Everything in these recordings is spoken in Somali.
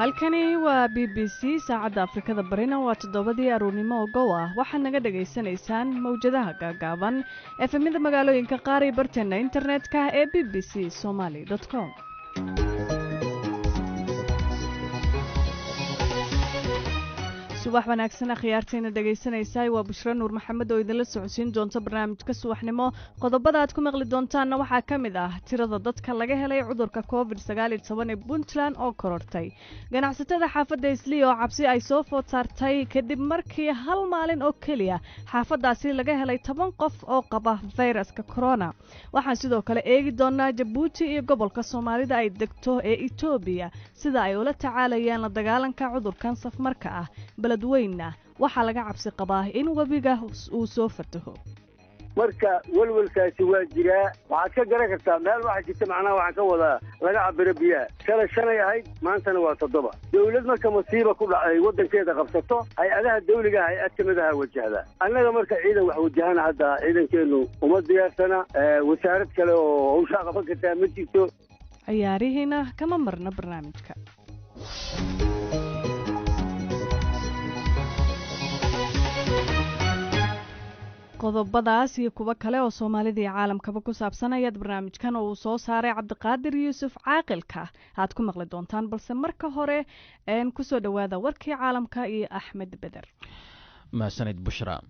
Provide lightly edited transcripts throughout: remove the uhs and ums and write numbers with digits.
halkani waa BBC saacadda Afrikada Barina waa 7 aroornimo oo gow ah waxaad naga dhageysanaysaan mawjadaha gaagaaban efemida magaalooyinka qaar ee barteena internetka ee bbcsomali.com. subax wanaagsan akhyaarteena dhageysanaysaa waa Bushra Nuur Maxamed oo idinla socodsiin doonta barnaamijka subaxnimo. qodobada aad ku maqli doontaan waxaa kamid ah tirada dadka laga helay cudurka COVID-19 ee Puntland oo korortay. ganacsatada xaafadda Islii oo cabsi ay soo food saartay kadib markii hal maalin oo kaliya xaafadaasi laga helay 10 qof oo qaba fayraska corona. waxaan sidoo kale eegi doonaa Djibouti iyo gobolka Soomaalida ay degto ee Ethiopia sida ay ula tacaalayaan la dagaalanka cudurkan safmarka ah. baladweyna waxaa laga cabsi qabaa in wabiga uu soo fataho. marka walwalkaasi waa jiraa waxaad ka garan kartaa meel waxa jirta macnaha waxaan ka wadaa laga cabiro biyaha kala shanay ahayd maantana waa 7. dawlad marka masiiba ku dhacay wadankeeda qabsato hay-adaha dawliga hay-ad kamid ah wajahda annaga marka ciidan wax wajahana hadda ciidankeenu uma diyaarsana wasaarad kale oo hawsha qaban kartaa ma jirto. ciyaarihiina kama marna barnaamijka. qodobadaas iyo kuwa kale oo Soomaalida iyo caalamkaba ku saabsan ayaad barnaamijkan oo uu soo saaray Cabdiqaadir Yuusuf Caaqilka aad ku maqli doontaan balse marka hore ku soo dhawaada warkii caalamka iyo Axmed Beder. mahadsanid Bushra.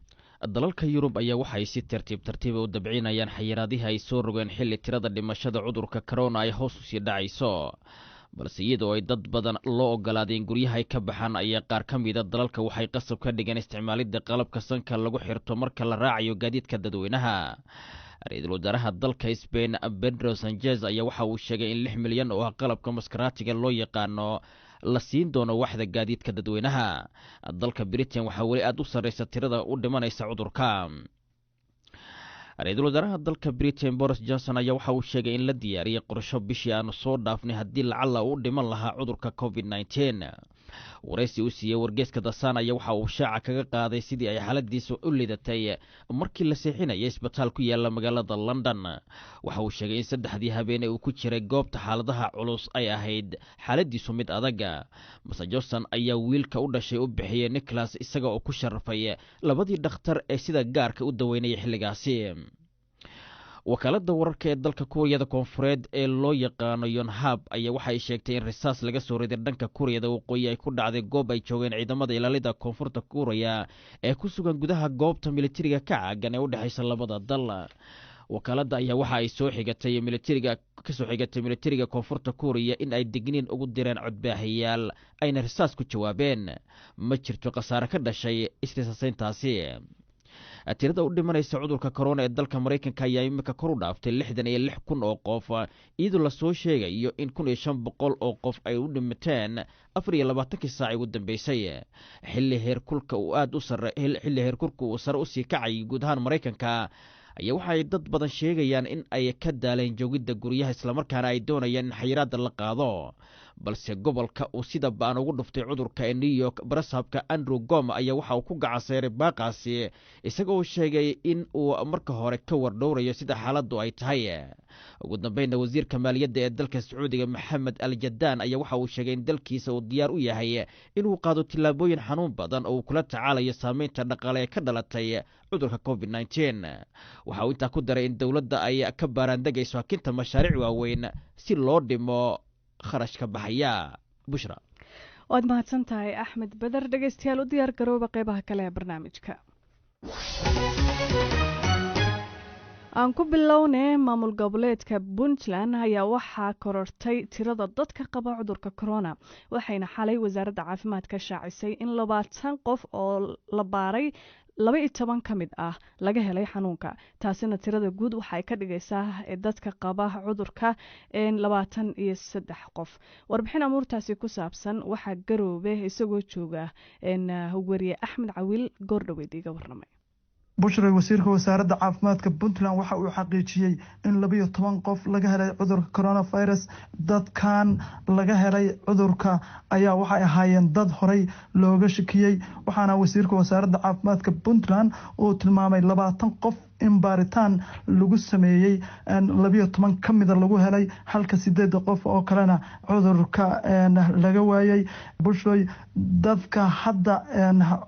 dalalka Yurub ayaa waxay si tartiib u dabcinayaan xayiraadihii ay soo rogeen xilli tirada dhimashada cudurka corona ay hoos u sii dhacayso. balse iyadoo ay dad badan loo ogolaadeen guryaha ay ka baxaan ayaa qaar ka mid ah dalalka waxay qasab ka dhigeen isticmaalidda qalabka sanka lagu xirto marka la raacayo gaadiidka dadweynaha. ra'iisul wasaaraha dalka Spain Pedro Sanchez ayaa waxa uu sheegay in 6 milyan oo qalabka maskaraatiga loo yaqaano la siin doono waxda gaadiidka dadweynaha. dalka Britain waxa wali aad u sareysa tirada u dhimanaysa cudurka. ra'iisul wasaaraha dalka Britain Boris Johnson ayaa waxa uu sheegay in la diyaariyay qorshe bishii aan soo dhaafnay haddii lacala uu dhiman lahaa cudurka COVID-19. waraysi uu siiyay wargeyska The Sun ayaa waxa uu shaaca kaga qaaday sidii ay xaaladiisu u lidatay markii la seexinayay isbitaal ku yaala magaalada London. waxa uu sheegay in 3 habeen uu ku jiray goobta xaaladaha culus ay ahayd xaaladiisu mid adag. Mr Johnson ayaa wiilka u dhashay u bixiyay Nicholas isaga oo ku sharafay labadii dhakhtar ee sida gaarka u daweynayay xilligaasi. wakaalada wararka ee dalka Kuuriyada Koonfureed ee loo yaqaano Yonhap ayaa waxay sheegtay in risaas laga soo riday dhanka Kuuriyada Waqooyi ay ku dhacday goob ay joogeen ciidamada ilaalada koonfurta Kuuriya ee ku sugan gudaha goobta militariga ka caagan ee u dhaxaysa labada dal. wakaalada ayaa waxa ay soo xigatay militariga koonfurta Kuuriya in ay digniin ugu direen codbaahiyaal ayna risaas ku jawaabeen. ma jirto khasaare ka dhashay istisaasayntaasi. tirada u dhimanaysa cudurka corona ee dalka Mareykanka ayaa imika kor u dhaaftay 66,000 oo qof iyadoo la soo sheegayo in 1,500 oo qof ay u dhimateen 24 saac ugu dambeysay. xilli heerkulka uu sare u sii kacay guud ahaan Mareykanka ayaa waxay dad badan sheegayaan in ay ka daaleen joogidda guryaha isla markaana ay doonayaan in xayiraadda la qaado. balse gobolka uu sida baan ugu dhuftay cudurka ee New York barasabka Andrew Goma ayaa waxa uu ku gacanseeray baaqaasi isagoo sheegay in uu marka hore ka wardhowrayo sida xaaladdu ay tahay. ugu dambeynna wasiirka maaliyadda ee dalka Sacuudiga Maxamed Al Jadaan ayaa waxa uu sheegay in dalkiisa uu diyaar u yahay inuu qaado tillaabooyin xanuun badan oo kula tacaalayo saameynta dhaqaale ee ka dhalatay cudurka COVID-19. waxa uu intaa ku daray in dawladda ay ka baaraandegayso hakinta mashaariic waaweyn si loo dhimo kharashka baxaya. Bushra waad mahadsantahay Axmed Beder. dhageystayaal u diyaar garooba qeybaha kale ee barnaamijka. aan ku bilownay maamul goboleedka Puntland ayaa waxaa korortay tirada dadka qaba cudurka corona waxayna xalay wasaaradda caafimaadka shaacisay in 20 qof oo la baaray 12 ka mid ah laga helay xanuunka. taasina tirada guud waxay ka dhigaysaa dadka qaba cudurka 23 qof. warbixin amuurtaasi ku saabsan waxaa garoobe isagoo jooga wariye Axmed Cawiil goordhaweed iga warramay. Bushra wasiirka wasaaradda caafimaadka Puntland waxa uu xaqiijiyay in 12 qof laga helay cudurka coronavirus. dadkan laga helay cudurka ayaa waxay ahaayeen dad horey looga shakiyay waxaana wasiirka wasaaradda caafimaadka Puntland uu tilmaamay 20 qof in baaritaan lagu sameeyey 12 ka mida lagu helay halka 8 qof oo kalena cudurka laga waayay. Bushroy dadka hadda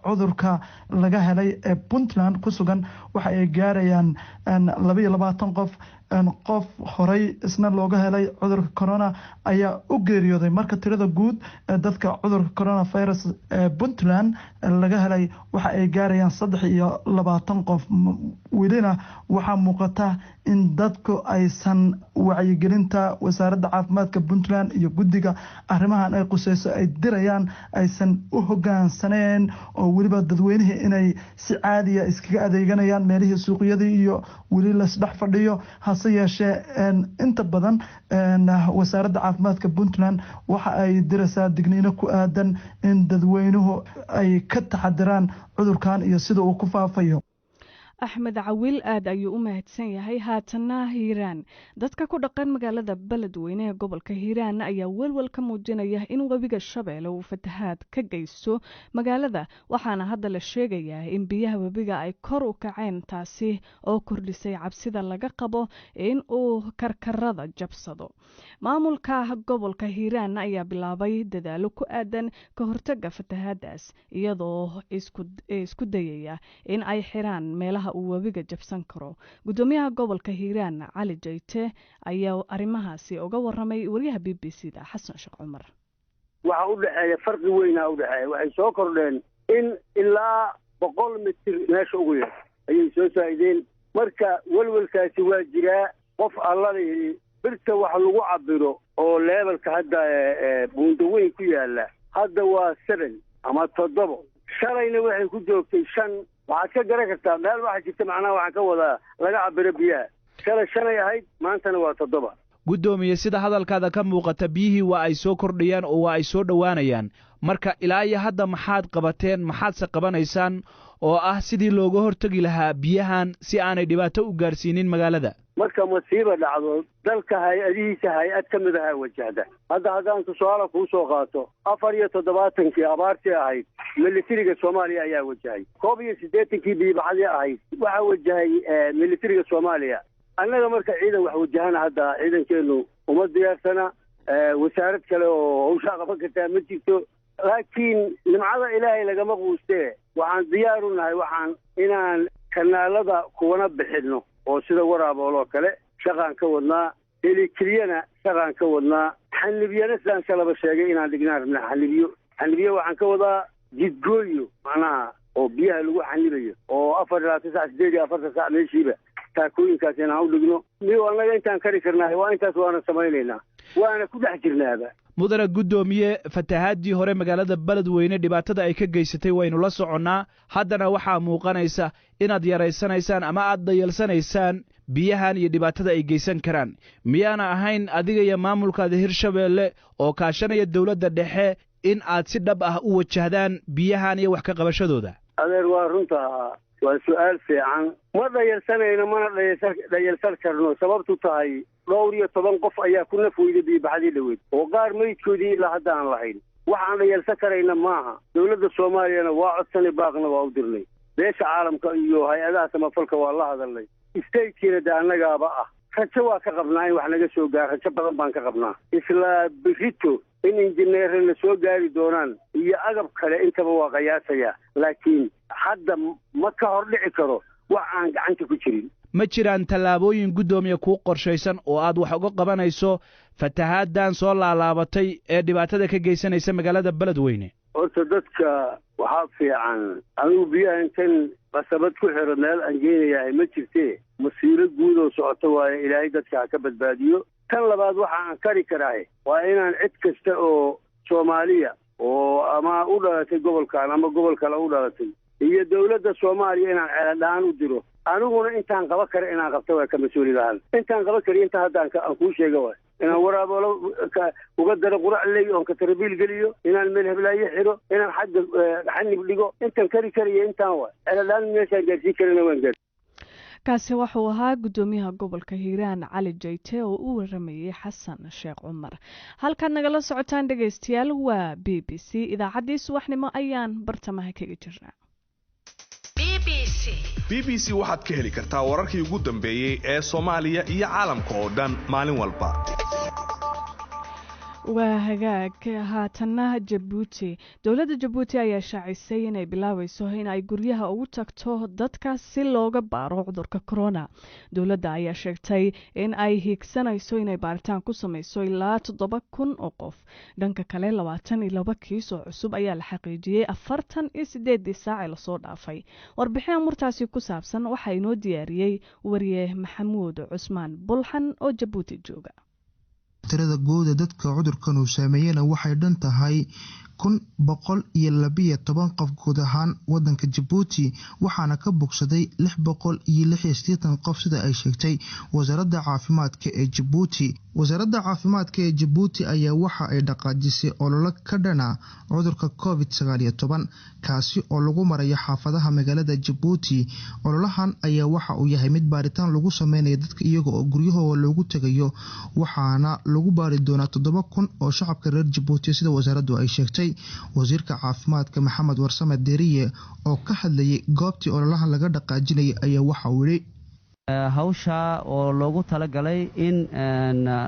cudurka laga helay ee Puntland ku sugan waxa ay gaarayaan 22 qof horey isna looga helay cudurka corona ayaa u geeriyooday. Marka tirada guud ee dadka cudurka coronavirus ee Puntland laga helay waxa ay gaarayaan 23 qof. Welina waxaa muuqata in dadku aysan wacyigelinta wasaaradda caafimaadka Puntland iyo guddiga arrimahan ay qusayso ay dirayaan aysan u hoggaansaneen oo weliba dadweynaha inay si caadi ah iskaga adeeganayaan meelihii suuqyadii iyo weli la isdhex fadhiyo. hase yeeshee inta badan wasaaradda caafimaadka Puntland waxa ay diraysaa digniino ku aadan in dadweynuhu ay ka taxadiraan cudurkan iyo sida uu ku faafayo. axmed cawiil aad ayuu u mahadsan yahay. haatana hiiraan dadka ku dhaqan magaalada beledweyne ee gobolka hiiraan ayaa welwel ka muujinaya in webiga shabeelle uu fatahaad ka geysto magaalada, waxaana hadda la sheegayaa in biyaha webiga ay kor u kaceen, taasi oo kordhisay cabsida laga qabo in uu karkarada jabsado. maamulka gobolka hiiraan ayaa bilaabay dadaalo ku aadan ka hortaga fatahaadaas, iyadoo isku dayaya in ay xiraan meelaha uu webiga jabsan karo. gudoomiyaha gobolka hiiraan cali jayte ayaa arrimahaasi uga waramay wariyaha BBC-da xasan sheekh cumar. waxa u dhaxeeya farqi weyn u dhaxeeya. waxay soo kordheen in ilaa 100 mitir meesha ugu yar ayay soo saa'ideen. marka welwelkaasi waa jiraa. qof alladii birta wax lagu cabiro oo levelka hadda buundo weyn ku yaala hadda waa 7 ama 7. shalayna waxay ku joogtay 5. waxaad ka garan kartaa meel waxa jirta macnaha waxaan ka wadaa laga cabiro biyaha. shalay ahayd maantana waa 7. gudoomiye sida hadalkaada ka muuqata biyihii waa ay soo kordhayaan oo waa ay soo dhowaanayaan. marka ilaa iyo hadda maxaad qabateen, maxaadse qabanaysaan oo ah sidii looga hortagi lahaa biyahan si aanay dhibaato u gaarsiinin magaalada? marka masiiba dhacdo dalka hay-adihiisa hay-ad ka mid aha wajahda. hadda haddaan tusaale kuu soo qaato 74kii abaartii ahayd militariga Soomaaliya ayaa wajahay. 81kii biibaxadii ahayd waxa wajahay militariga Soomaaliya. annaga marka ciidan wax wajahana hadda ciidankeenu uma diyaarsana. wasaarad kale oo hawsha qaban kartaa ma jirto. laakiin nimcada ilaahay lagama quustee waxaan diyaar u nahay inaan kanaalada kuwana bixinno oo sida waraabooloo kale shaqaan ka wadnaa. helikeliyana shaqaan ka wadnaa. xanibiyana sidaan kalaba sheegay inaan dhignaan rabnaa xanibiyo waxaan ka wadaa jidgooyo macnaha oo biyaha lagu xanibayo oo 48 saac meeshiiba taakooyinkaas inaan u dhigno. miyo annaga intaan kari karnaa waa intaas waana samaynaynaa, waana ku dhex jirnaaba. mudane gudoomiye, fatahaadii hore magaalada beledweyne dhibaatada ay ka geysatay waynu la soconnaa. haddana waxaa muuqanaysa inaad yaraysanaysaan ama aad dayalsanaysaan biyahan iyo dhibaatada ay geysan karaan. miyaana ahayn adiga iyo maamulkaada Hirshabeelle oo kaashanaya dowladda dhexe in aad si dhab ah u wajahdaan biyahan iyo wax ka qabashadooda? adeer waa runta. waa su'aal fiican. ma dhayalsanayno mana dhayalsan karno. sababtu tahay 12 qof ayaa ku nafweyday biibaxadii dhaweyd oo qaar meydkoodii ilaa hadda aan lahayn. waxaan dhayalsan karayna maaha. dowladda Soomaaliyana waa codsanay, baaqna waa u dirnay. beesha caalamka iyo hay-adaha samafalka waa la hadalnay. istaydkiina de annagaaba ah. rajo waa ka qabnaa in wax naga soo gaar. rajo badan baan ka qabnaa. isla birito in injineerna soo gaari doonaan iyo agab kale intaba waa qiyaasaya. laakiin hadda ma ka hor dhici karo wax aan gacanta ku jirin. ma jiraan tallaabooyin gudoomiye kuu qorshaysan oo aad wax uga qabanayso fatahaadan soo laalaabatay ee dhibaatada ka geysanaysa magaalada beledweyne? horta dadka waxaa fiican anigu biyaha intan qasabad ku xiro meel aan geynayahay ma jirtee masiiro guud oo socoto waaye. ilaahay dadka ha ka badbaadiyo. tan labaad waxa aan kari karaahe waa inaan cid kasta oo Soomaaliya oo ama u dhalatay gobolkan ama gobol kale u dhalatay iyo dowladda Soomaaliya inaan ceeladhaan u diro. aniguna intaan qaba karo inaan qabto waa ka mas'uuliyadan. intaan qaba karo inta hadda aan kuu sheego waa inaan waraaboolo uga daro quracley oo ka tarbiil geliyo, inaan meel heblaayo xiro, inaan xagga xanib dhigo. intaan kari kariyo intaan waa ceeladhaan meeshaan gaarsiin karina waan gaar. kaasi wuxuu ahaa gudoomiyaha gobolka Hiiraan Cali Jayte oo u waramayay Xasan Sheekh Cumar. halkan nagala socotaan dhageystayaal waa BBC idaacadii subaxnimo ayaan bartamaha kaga jirnaa. BBC waxaad ka heli kartaa wararkii ugu dambeeyay ee Soomaaliya iyo caalamka oo dhan maalin walba. waa hagaag haatanna Jabuuti. dowladda Jabuuti ayaa shaacisay inay bilaabayso in ay guryaha ugu tagto dadka si looga baaro cudurka corona. dowladda ayaa sheegtay in ay hiigsanayso inay baaritaan ku samayso ilaa 7,000 oo qof. dhanka kale 22 kiis oo cusub ayaa la xaqiijiyey 48 saac la soo dhaafay. warbixin murtaasi ku saabsan waxa inoo diyaariyay wariye Maxamuud Cusmaan Bulxan oo Jabuuti jooga. tirada guud ee dadka cudurkan uu saameeyayna waxay dhan tahay 112 qof guud ahaan wadanka Jabuuti, waxaana ka bogsaday 686 qof sida ay sheegtay wasaaradda caafimaadka ee Jabuuti. wasaaradda caafimaadka ee Jabuuti ayaa waxa ay dhaqaajisay olole ka dhana cudurka COVID-19 kaasi oo lagu marayo xaafadaha magaalada Jabuuti. ololahan ayaa waxa uu yahay mid baaritaan lagu sameynayo dadka iyaga oo guryahooda loogu tagayo, waxaana lagu baari doonaa 7,000 oo shacabka reer Jabuuti sida wasaaraddu ay sheegtay. wasiirka caafimaadka Maxamed Warsame Deriye oo ka hadlayay goobtii ololahan laga dhaqaajinayay ayaa waxa uu yiri hawsha oo loogu talagalay in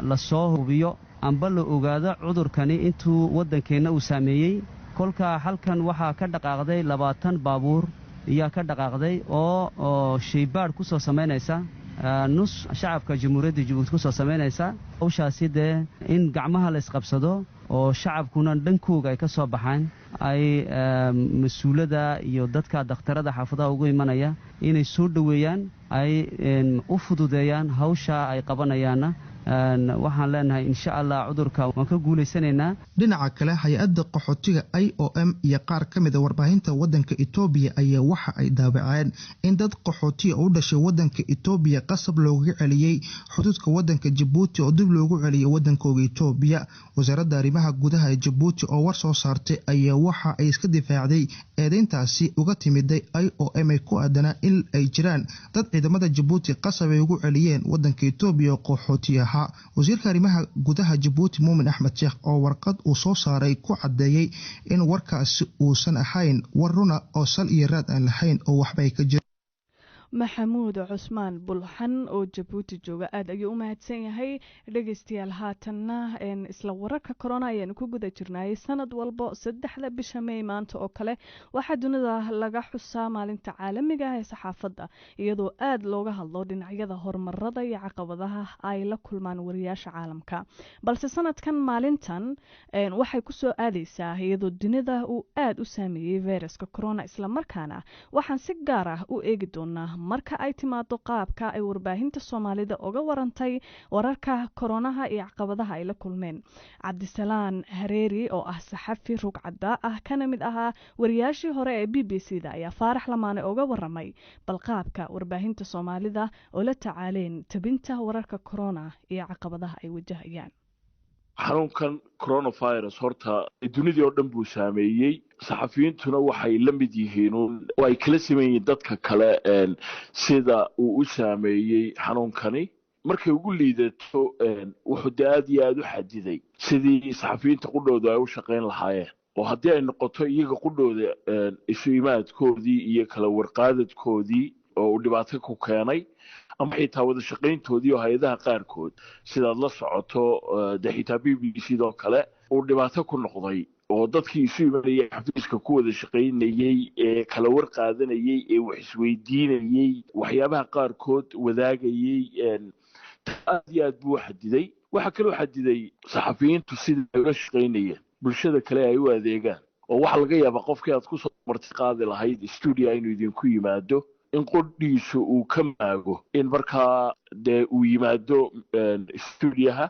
la soo hubiyo amba la ogaado cudurkani intuu wadankeena uu saameeyay. kolka halkan waxaa ka dhaqaaqday 20 baabuur ayaa ka dhaqaaqday oo shaybaar ku soo sameynaysa nus shacabka jamhuuriyadda Jabuuti ku soo sameynaysa. hawshaasi in gacmaha la isqabsado oo shacabkuna dhankooga ay ka soo baxaan, ay mas-uulada iyo dadka dhakhtarada xaafadaha ugu imanaya inay soo dhaweeyaan, ay u fududeeyaan hawsha ay qabanayaana. waxaan leenahay insha Allah cudurka waan ka guuleysanaynaa. dhinaca kale hay-adda qaxootiga IOM iyo qaar ka mid ah warbaahinta wadanka Itoobiya ayaa waxa ay daabaceen in dad qaxootiga u dhashay wadanka Itoobiya qasab looga celiyay xuduudka wadanka Jabuuti oo dib loogu celiyay wadankooda Itoobiya. wasaaradda arrimaha gudaha ee Jabuuti oo war soo saartay ayaa waxa ay iska difaacday eedeyntaasi uga timiday IOM ay ku aadanaa in ay jiraan dad ciidamada Jabuuti qasab ay ugu celiyeen wadanka Itoobiya oo qaxootiga. wasiirka arrimaha gudaha Jabuuti Muumin Axmed Sheekh oo warqad uu soo saaray ku cadeeyay in warkaasi uusan ahayn war runa oo sal iyo raad aan lahayn oo waxba ay ka jiraan. Maxamuud Cusmaan Bulxan oo Jabuuti jooga aad ayuu u mahadsan yahay. dhageystayaal haatanna isla wararka corona ayaan ku guda jirnay. sanad walba 3 bisha May maanta oo kale waxaa dunida laga xusaa maalinta caalamiga ah ee saxaafadda, iyadoo aad looga hadlo dhinacyada horumarada iyo caqabadaha ay la kulmaan wariyaasha caalamka. balse sanadkan maalintan waxay ku soo aadaysaa iyadoo dunida uu aad u saameeyay viruska corona, isla markaana waxaan si gaar ah u eegi doonaa marka ay timaado qaabka ay warbaahinta Soomaalida uga warantay wararka koronaha iyo caqabadaha ay la kulmeen. Cabdisalaan Hareeri oo ah saxafi rugcada ah kana mid ahaa wariyaashii hore ee BBC-da ayaa Faarax Lamaane uga waramay bal qaabka warbaahinta Soomaalida oo la tacaaleen tabinta wararka corona iyo caqabadaha ay wajahayaan. xanuunkan coronavirus horta dunida oo dhan buu saameeyay. saxafiyiintuna waxay la mid yihiin oo ay kala sameeyeen dadka kale sida uu u saameeyay xanuunkani. markay ugu liidato wuxuu aad iyo aad u xadiday sidii saxafiyiinta qudhooda ay u shaqayn lahaayeen, oo haddii ay noqoto iyaga qudhooda isu imaadkoodii iyo kala warqaadadkoodii oo uu dhibaato ku keenay, ama xitaa wada shaqayntoodii oo hay-adaha qaarkood sidaad la socoto dee xitaa BBC-doo kale uu dhibaato ku noqday, oo dadkii isu imanayay xafiiska ku wada shaqaynayey ee kala warqaadanayey ee wax isweydiinayey waxyaabaha qaarkood wadaagayey aad iyo aad buu u xadiday. waxaa kaloo xadiday saxafiyiintu sidai ay uga shaqaynayeen bulshada kale ay u adeegaan, oo waxaa laga yaabaa qofkii aad kusoo marti qaadi lahayd stuudio inuu idinku yimaado in qodhiisu uu ka maago in markaa dee uu yimaado stuudiyaha.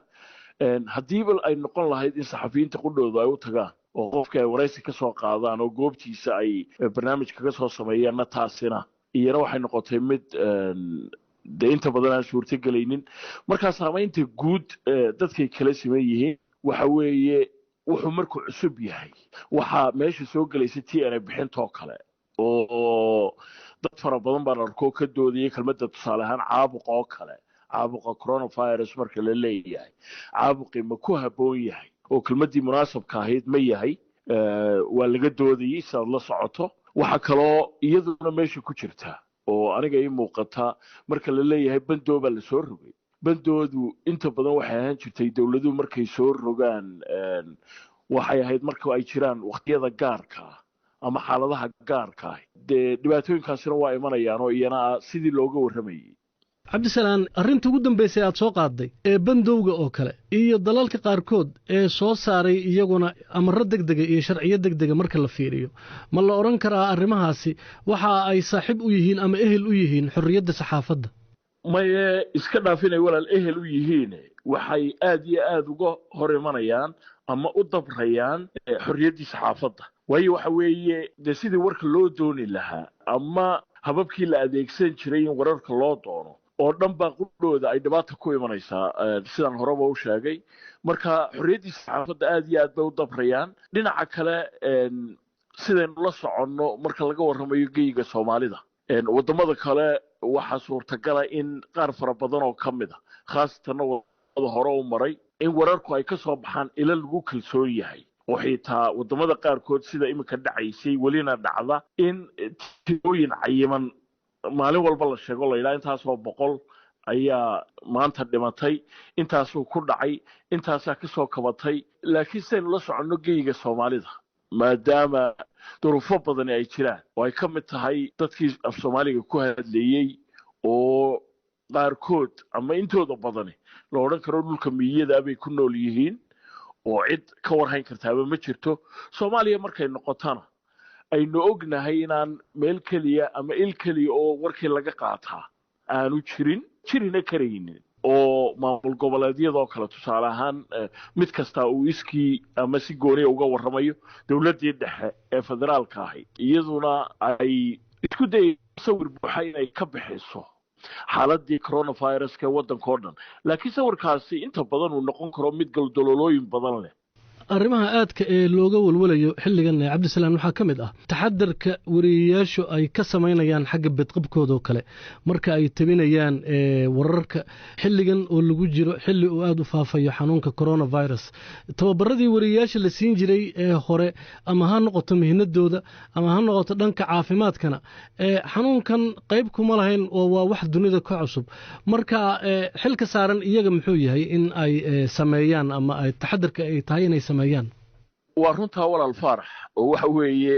haddiiba ay noqon lahayd in saxafiyiinta qudhooda ay u tagaan oo qofka ay waraysi ka soo qaadaan oo goobtiisa ay barnaamij kaga soo sameeyaanna taasina iyana waxay noqotay mid dee inta badan aan suurtogelaynin. markaa saamaynta guud dadkay kala siman yihiin waxa weeye wuxuu markuu cusub yahay waxaa meesha soo gelaysa TNA bixintoo kale, oo dad fara badan baan arkoo ka doodayay kelmadda tusaale ahaan caabuq oo kale. caabuqa coronavirus marka la leeyahay caabuqii ma ku habboon yahay oo kelmaddii munaasabka ahayd ma yahay, waa laga doodayey sidaad la socoto. waxaa kaloo iyaduna meesha ku jirta oo aniga ii muuqata marka la leeyahay bandoobaa lasoo rogay bandoodu inta badan waxay ahaan jirtay dowladuhu markay soo rogaan waxay ahayd marka ay jiraan waqtiyada gaarka ah ama xaaladaha gaarka ah dee dhibaatooyinkaasina waa imanayaan oo iyana sidii looga warramayay cabdisalaan arrinta ugu dambaysay aad soo qaaday ee bandowga oo kale iyo dalalka qaarkood ee soo saaray iyaguna amarro degdega iyo sharciyo degdega marka la fiiriyo ma la odhan karaa arrimahaasi waxa ay saaxiib u yihiin ama ehel u yihiin xorriyadda saxaafadda maye iska dhaafinay walaal ehel u yihiin waxay aad iyo aad uga hor imanayaan ama u dabrayaan xorriyaddii saxaafadda waayo waxa weeye dee sidii warka loo dooni lahaa ama hababkii la adeegsan jiray in wararka loo doono oo dhan baa qudhooda ay dhibaata ku imanaysaa sidaan horeba u sheegay marka xorriyaddii saxaafadda aad iyo aad bay u dabrayaan dhinaca kale sidaynu la soconno marka laga warramayo geyiga soomaalida waddamada kale waxaa suurtagala in qaar fara badan oo ka mid a khaasatanna wadamada hore u maray in wararku ay ka soo baxaan ila lagu kalsoon yahay oo xitaa waddamada qaarkood sida iminka dhacaysay welina dhacda in tirooyin cayiman maalin walba la sheego layidhaha intaasoo 100 ayaa maanta dhimatay intaasuu ku dhacay intaasaa ka soo kabatay laakiin sidaynu la soconno geyiga soomaalida maadaama duruufo badani ay jiraan oo ay ka mid tahay dadkii af soomaaliga ku hadlayey oo qaarkood ama intooda badani la odhan karo dhulka miyada bay ku nool yihiin oo cid ka warhayn kartaaba ma jirto soomaaliya markay noqotana aynu ognahay inaan meel keliya ama il keliya oo warkii laga qaataa aanu jirina karaynin oo maamul goboleedyadoo kale tusaale ahaan mid kasta uu iskii ama si gooniya uga warramayo dowladdii dhexe ee federaalka ahayd iyaduna ay isku dayay sawir buuxa inay ka bixiso xaaladii coronaviruska ee waddanka oo dhan laakiin sawirkaasi inta badan uu noqon karo mid galdololooyin badan leh arrimaha aadka ee looga walwalayo xilligan cabdisalaan waxaa ka mid ah taxadarka wariyayaashu ay ka samaynayaan xagga bedqabkooda oo kale marka ay tabinayaan wararka xilligan oo lagu jiro xilli uu aad u faafayo xanuunka coronavirus tababaradii wariyayaasha la siin jiray ee hore ama ha noqoto mihnadooda ama ha noqoto dhanka caafimaadkana xanuunkan qayb kuma lahayn oo waa wax dunida ka cusub marka xilka saaran iyaga muxuu yahay in ay sameeyaan ama ay taxadarka ay tahay inay waa runtaa walaal faarax oo waxa weeye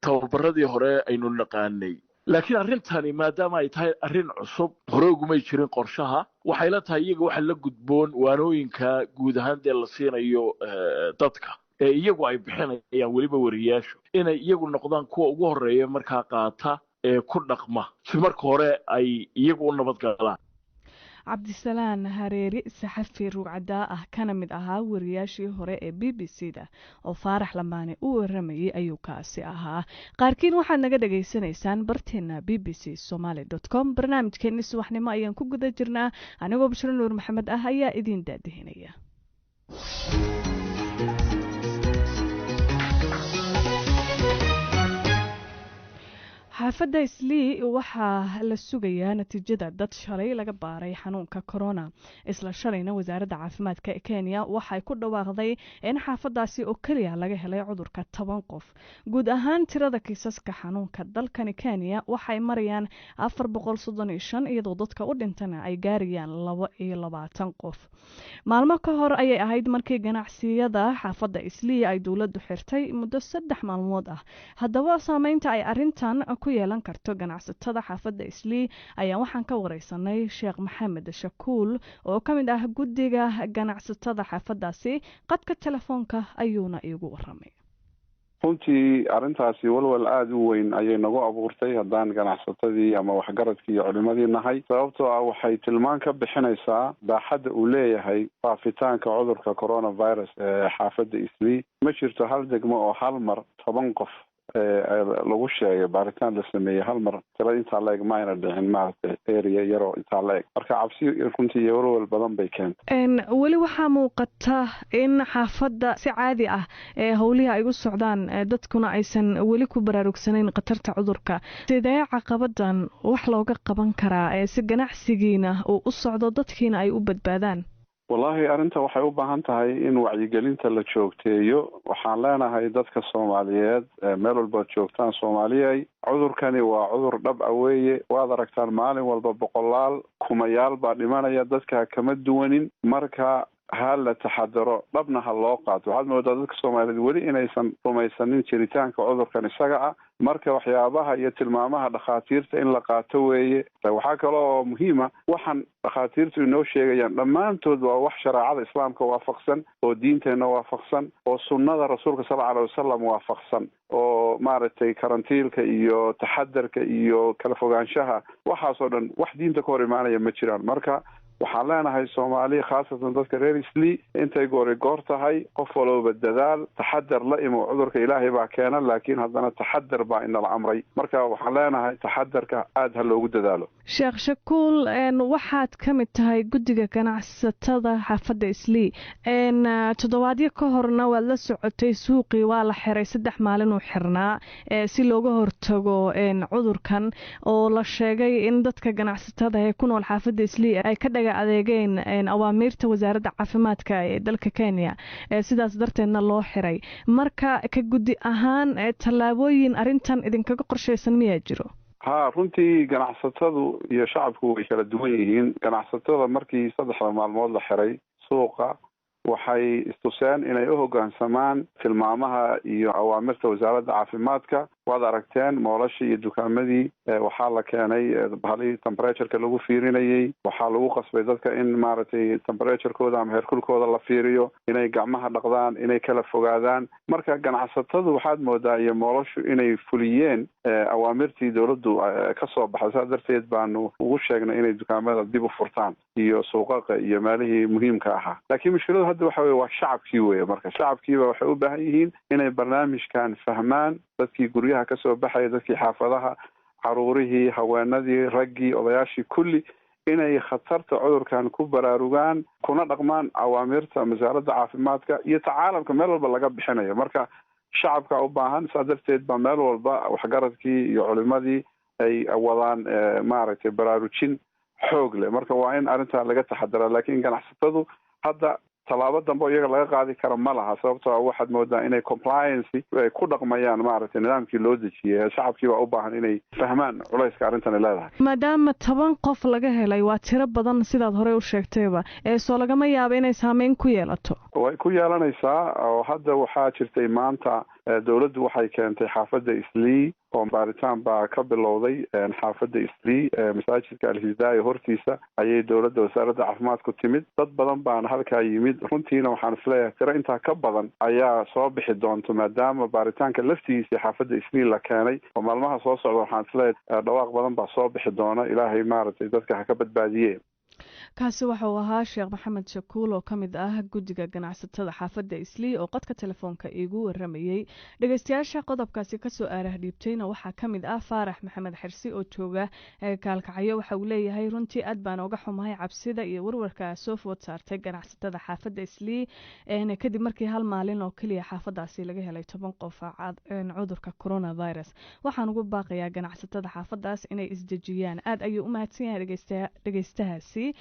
tababaradii hore aynu naqaanay laakiin arrintani maadaama ay tahay arrin cusub hore ugumay jirin qorshaha waxay la tahay iyaga waxa la gudboon waanooyinka guud ahaan dee la siinayo dadka ee iyagu ay bixinayaan weliba wariyayaashu inay iyagu noqdaan kuwa ugu horreeya markaa qaata ee ku dhaqma si marka hore ay iyagu u nabadgalaan cabdisalaan hareeri saxafi ruucaddaa ah kana mid ahaa wariyaashii hore ee b b c da oo faarax lamaane u waramayay ayuu kaasi ahaa qaarkiin waxaad naga dhagaysanaysaan barteena b b c somaly com barnaamijkeenni subaxnimo ayaan ku guda jirnaa anigoo bashiro nuur maxamed ah ayaa idiin daadihinaya xaafadda islii waxaa la sugayaa natiijada dad shalay laga baaray xanuunka corona isla shalayna wasaaradda caafimaadka kenya waxay ku dhawaaqday in xaafadaasi oo keliya laga helay cudurka 10 qof guud ahaan tirada kiisaska xanuunka dalkani kenya waxay marayaan 435 iyadoo dadka u dhintana ay gaarayaan 22 qof maalmo ka hor ayay ahayd markii ganacsiyada xaafadda islii ay dowladdu xirtay muddo 3 maalmood ah haddaba saameynta ay arintan ku yeelan karto ganacsatada xaafadda islii ayaa waxaan ka wareysanay sheekh maxamed shakuul oo ka mid ah guddiga ganacsatada xaafaddaasi qadka telefoonka ayuuna iigu waramay runtii arrintaasi walwal aada u weyn ayay nagu abuurtay haddaan ganacsatadii ama waxgaradkii iyo culimadii nahay sababtoo ah waxay tilmaan ka bixinaysaa baaxadda uu leeyahay faafitaanka cudurka coronavirus ee xaafadda islii ma jirto hal degmo oo hal mar 10 qof lagu sheegay baaritaan la sameeyey hal mar tira intaa la-eg ma ayna dhicin maaragtay area yaroo intaa la-eg marka cabsi runtii iyo walwal badan bay keentay weli waxaa muuqata in xaafadda si caadi ah ee howlihii ay u socdaan dadkuna aysan weli ku baraarugsanayn khatarta cudurka sidee caqabadan wax looga qaban karaa si ganacsigiina uu u socdo dadkiina ay u badbaadaan wallahi arrinta waxay u baahan tahay in wacyigelinta la joogteeyo. waxaan leenahay dadka Soomaaliyeed meel walba joogtaan Soomaaliyay, cudurkani waa cudur dhab ah weeye. waad aragtaan maalin walba boqolaal kumayaal baa dhimanaya, dadka kama duwanin. marka ha la taxadaro, dhabna ha loo qaato. waxaad moodaa dadka Soomaaliyeed weli inaysan rumaysanin jiritaanka cudurkan isaga ah. marka waxyaabaha iyo tilmaamaha dhakhaatiirta in la qaato weeye. waxaa kale oo muhiima, waxaan dhakhaatiirtu inoo sheegayaan dhammaantood waa wax shareecada islaamka waafaqsan, oo diinteenna waafaqsan, oo sunnada rasuulka sallallahu alayhi wasallam waafaqsan, oo maaragtay karantiilka iyo taxadarka iyo kala fogaanshaha waxaasoo dhan wax diinta ka hor imaanaya ma jiraan. marka waxaan leenahay Soomaaliya, khaasatan dadka reer Islii, intay goor tahay qof walba dadaal, taxadar la imo. cudurka ilaahay baa keena, laakiin haddana taxadar baa inala amray. marka waxaan leenahay taxadarka aad ha loogu dadaalo. Sheekh Shakuul, waxaad ka mid tahay guddiga ganacsatada xaafadda Islii. toddobaadyo ka horna waad la socotay, suuqii waa la xiray 3 maalin uu xirnaa si looga hortago cudurkan, oo la sheegay in dadka ganacsatada ee ku nool xaafadda Islii ay ka adeegeen awaamiirta wasaaradda caafimaadka ee dalka Kenya, sidaas darteedna loo xiray. marka ka guddi ahaan tallaabooyin arrintan idinkaga qorshaysan miyaa jiro? runtii ganacsatadu iyo shacabku way kala duwan yihiin. ganacsatada markii 3 maalmood la xiray suuqa waxay istuseen inay u hoggaansamaan tilmaamaha iyo awaamirta wasaaradda caafimaadka. waad aragteen moolashii iyo dukaamadii waxaa la keenay bahalii temperatureka lagu fiirinayay. waxaa lagu qasbay dadka in maaragtay temperaturekooda ama heerkulkooda la fiiriyo, inay gacmaha dhaqdaan, inay kala fogaadaan. marka ganacsatadu waxaad moodaa iyo moolashu inay fuliyeen awaamirtii dowladdu ka soo baxday. saas darteed baanu ugu sheegnay inay dukaamada dib u furtaan iyo suuqaqa iyo meelihii muhiimka ahaa. laakiin mushkiladu hadda waxa weye waa shacabkii weye. marka shacabkiiba waxay u baahan yihiin inay barnaamijkan fahmaan. dadkii guryaha ka soo baxaya, dadkii xaafadaha, caruurihii, haweenadii, raggii, odayaashii, kulli inay khatarta cudurkan ku baraarugaan, kuna dhaqmaan awaamirta wasaaradda caafimaadka iyo tacaalamka meel walba laga bixinayo. marka shacabka u baahan. saa darteed baa meel walba waxgaradkii iyo culimadii ay wadaan maaragtay baraarujin xoog leh. marka waa in arrintaa laga taxadara. laakiin ganacsatadu hadda tallaabo dambe iyaga laga qaadi kara ma laha, sababtoo waxaad moodaa inay compliance ay ku dhaqmayaan maaragtay nidaamkii loo dejiyay. shacabkii baa u baahan inay fahmaan culayska arrintan ay leedahay. maadaama 10 qof laga helay, waa tiro badan sidaad horey u sheegtayba, soo lagama yaabo inay saameyn ku yeelato? way ku yeelanaysaa. oo hadda waxaa jirtay maanta dowladdu waxay keentay xaafadda Islii oo baaritaan baa ka bilowday xaafadda Islii. masaajidka Al-Hidaaya hortiisa ayay dowladda wasaaradda caafimaadku timid. dad badan baana halkaa yimid. runtiina waxaan isleeyahay tiro intaa ka badan ayaa soo bixi doonto, maadaama baaritaanka laftigiisa xaafadda Islii la keenay. oo maalmaha soo socda waxaan isleeyahay dhawaaq badan baa soo bixi doona. ilaahay maaragtay dadka ha ka badbaadiye. kaasi waxa uu ahaa Sheekh Maxamed Shakuul oo ka mid ah guddiga ganacsatada xaafadda Islii oo qadka telefoonka iigu waramayay. dhageystayaasha qodobkaasi ka soo aarah dhiibtayna waxaa ka mid ah Faarax Maxamed Xirsi oo jooga Kaalkacyo. waxa uu leeyahay runtii aad baan uga xumahay cabsida iyo warwarka soo food saartay ganacsatada xaafadda Islii kadib markii 1 maalin oo kaliya xaafadaasi laga helay 10 qof cudurka coronavirus. waxaan ugu baaqayaa ganacsatada xaafadaas inay isdejiyaan. aad ayuu u mahadsan yahay dhageystahaasi.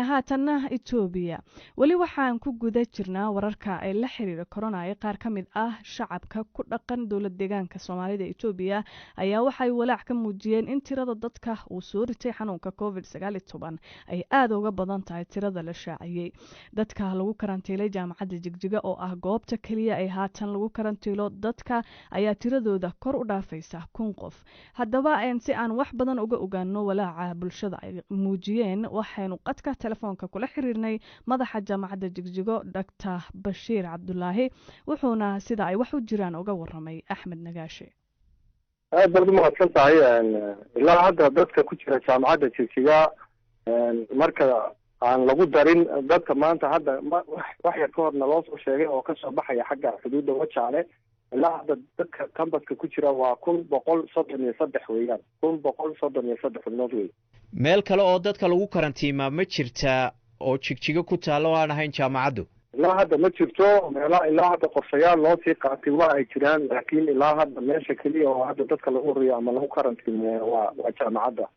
haatanna Ethiopia, weli waxaan ku guda jirnaa wararka ay la xiriira corona ee qaar ka mid ah shacabka ku dhaqan dowlad deegaanka Soomaalida Ethiopia ayaa waxay walaac ka muujiyeen in tirada dadka uu soo ritay xanuunka COVID-19 ay aad uga badan tahay tirada la shaaciyay. dadka lagu karantiilay jaamacadda Jigjiga oo ah goobta kaliya ay haatan lagu karantiilo dadka ayaa tiradooda kor u dhaafaysa 1,000 qof. haddaba si aan wax badan uga ogaano walaaca bulshada ay muujiyeen, waxaynu qadka telefoonka kula xiriirnay madaxa jaamacadda Jigjigo Dr. Bashiir Cabdulaahi, wuxuuna sida ay wax u jiraan uga waramay Axmed Nagaashe. aad baad u mahadsan tahay. ilaa hadda dadka ku jira jaamacadda Jigjiga marka aan lagu darin dadka maanta hadda wax yar ka horna loo soo sheegay oo ka soo baxaya xagga xuduudda Wajaale, ilaa hadda dadka kambaska ku jira waa 1,133 weeyaan. 1,133 xubnood wey. meel kale oo dadka lagu karantiimaa ma jirtaa oo Jigjiga ku taalo oo aan ahayn jaamacaddu? ilaa hadda ma jirto. ilaa hadda qorshayaal loo sii qaatay waa ay jiraan, laakiin ilaa hadda meesha keliya oo hadda dadka lagu horiyo ama lagu karantiimo waa jaamacadda.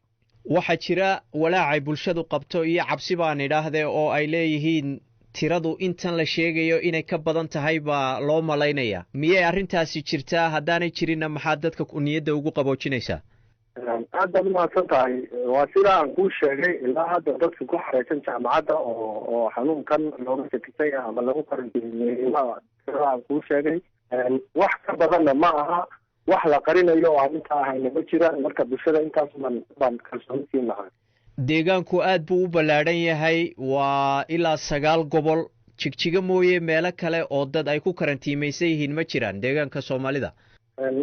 waxaa jira walaacay bulshadu qabto iyo cabsi baan idhaahdee oo ay leeyihiin tiradu intan la sheegayo inay ka badan tahay baa loo malaynaya miyay arrintaasi jirtaa haddaanay jirinna maxaad dadka niyadda ugu qaboojinaysaa aad baad umahadsan tahay waa sida aan kuu sheegay ilaa hadda dadka ku xareysan jaamacadda oo xanuunkan looga shakisay ama lagu qarantiimeeyey sida aan kuu sheegay wax ka badanna ma aha wax la qarinayo oo aan intaa ahayna ma jiraan marka bulshada intaas baan kalsooni siin lahaa deegaanku aad buu u ballaadhan yahay waa ilaa 9 gobol jigjiga mooye meelo kale oo dad ay ku karantiimaysan yihiin ma jiraan deegaanka soomaalida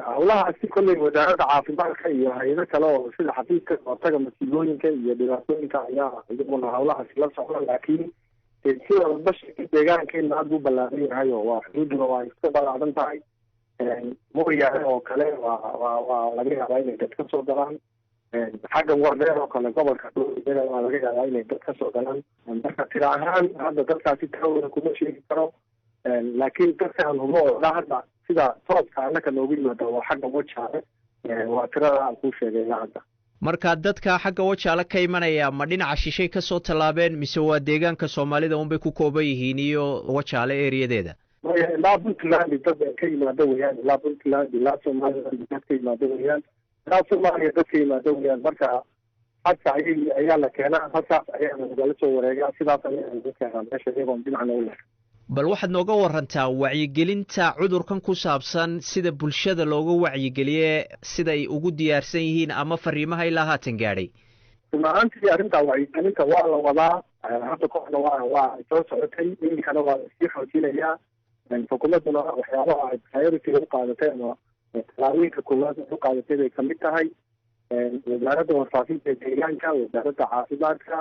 howlahaasi kolley wasaaradda caafimaadka iyo hay-ado kale oo sida xafiiska kahortaga masiibooyinka iyo dhibaatooyinka ayaa iyaguna howlahaasi la socda laakiin sida bashirka deegaankeena aad buu ballaaran yahay oo waa xuduuduna waa iska ballaaran tahay mooyaane oo kale waa laga yaabaa inay dad ka soo galaan xagga wardeer oo kale gobolka dowladda waa laga yaabaa inay dad ka soo galaan marka tira ahaan hadda dadkaasi tiradooda kuma sheegi karo laakiin dadkaan hubo oo dha hadda sida tooska annaka noogu yimaada waa xagga wajaale waa tirada aan kuu sheegay ilaa hadda marka dadka xagga wajaale ka imanaya ma dhinaca shishay ka soo tallaabeen mise waa deegaanka soomaalida unbay ku kooban yihiin iyo wajaale eriyadeeda maya ilaa puntland dad ka yimaado weyaan ilaa puntland ilaa somaliland dad ka yimaado weyaan ilaa soomaaliya dad ka yimaado weyaan marka hadka ayaa la keenaa halkaas ayaa nagala soo wareegaa sidaas ayaa lagu keenaa meesha iyagoon dhinacna u leh bal waxaad nooga warantaa wacyigelinta cudurkan ku saabsan sida bulshada looga wacyigeliye siday ugu diyaarsan yihiin ama fariimaha ilaa haatan gaadhay run ahaantii arrintaa wacyigelinta waa la wadaa hadda kooxda waa soo socotay iminkana waa sii xoojinayaa xukuumadduna waxyaabaha ay priority u qaadatay ama tallaabooyinka koowaad u qaadatay bay kamid tahay wasaaradda warfaafinta deegaanka wasaaradda caafimaadka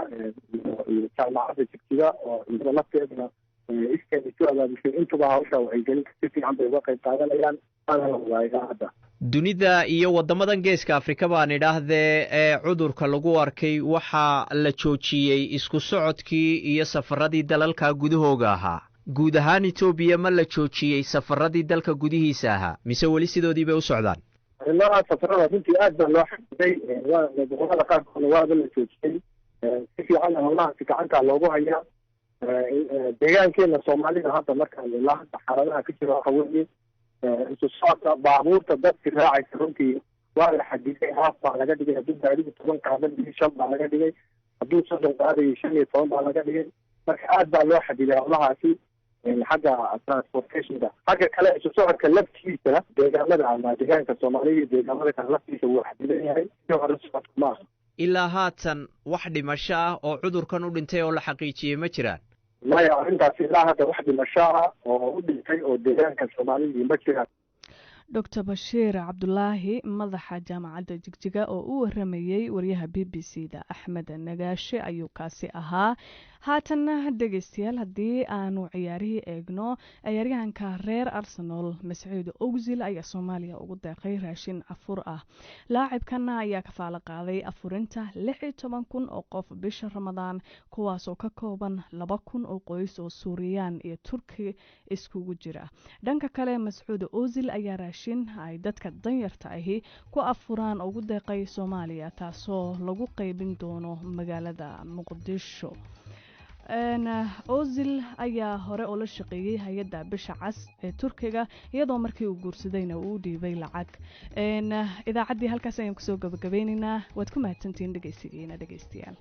iyo jaamacadda jigjiga oo iyada lafteeduna iskeeda isu abaabushay intuba hawsha wacyigelinta si fiican bay uga qayb qaadanayaan waana la wadaa ilaa hadda dunida iyo waddamadan geeska afrika baan idhaahdee ee cudurka lagu arkay waxaa la joojiyey isku socodkii iyo safaradii dalalka gudahooga ahaa guud ahaan etoobiya ma la joojiyey safaradii dalka gudihiisa ahaa mise weli sidoodii bay u socdaan arrimaha safarada runtii aad baa loo xadiday gobolada qaarkoodna waaba la joojiyey si fiican howlahaasi gacanta loogu hayaa deegaankeena soomaalida hadda markaan ilaa hadda xaaladaha ka jira waxa weeye isu socodka baabuurta dadki raacaysa runtii waa la xadiday haaf baa laga dhigay hadduu gaarigu 10 qaadan 5 baa laga dhigay hadduu 30 qaadayo 15 baa laga dhigay marka aad baa loo xadiday howlahaasi xagga transportationka xagga kale isu socodka laftiisa deegaamada ama deegaanka soomaalida iyo deegaamada kale laftiisa wuu xadidan yahay si hore socodka maaha ilaa haatan wax dhimasho ah oo cudurkan u dhintay oo la xaqiijiyey ma jiraan maya arrintaasi ilaa hadda wax dhimasho ah oo u dhintay oo deegaanka soomaalida ma jiraan dr bashiir cabdulaahi madaxa jaamacadda jigjiga oo u waramayey waryaha b b c da axmed nagaashe ayuu kaasi ahaa haatanna dhegeystayaal haddii aanu ciyaarihii eegno ciyaaryahanka reer arsenal mascuud owsil ayaa soomaaliya ugu deeqay raashin afur ah laacibkana ayaa kafaalo qaaday afurinta 16,000 oo qof bisha ramadaan kuwaasoo ka kooban 2,000 oo qoys oo suuriyaan iyo turki iskugu jira dhanka kale mascuud owsil ayaa raashin ay dadka danyarta ahi ku afuraan ugu deeqay soomaaliya taasoo lagu qaybin doono magaalada muqdisho owsil ayaa hore oo la shaqeeyey hay-adda bisha cas ee turkiga iyadoo markii uu guursadayna uu dhiibay lacag idaacaddii halkaas ayaan kusoo gabagabeynaynaa waad ku mahadsantihiin dhegeysigiina dhegeystayaal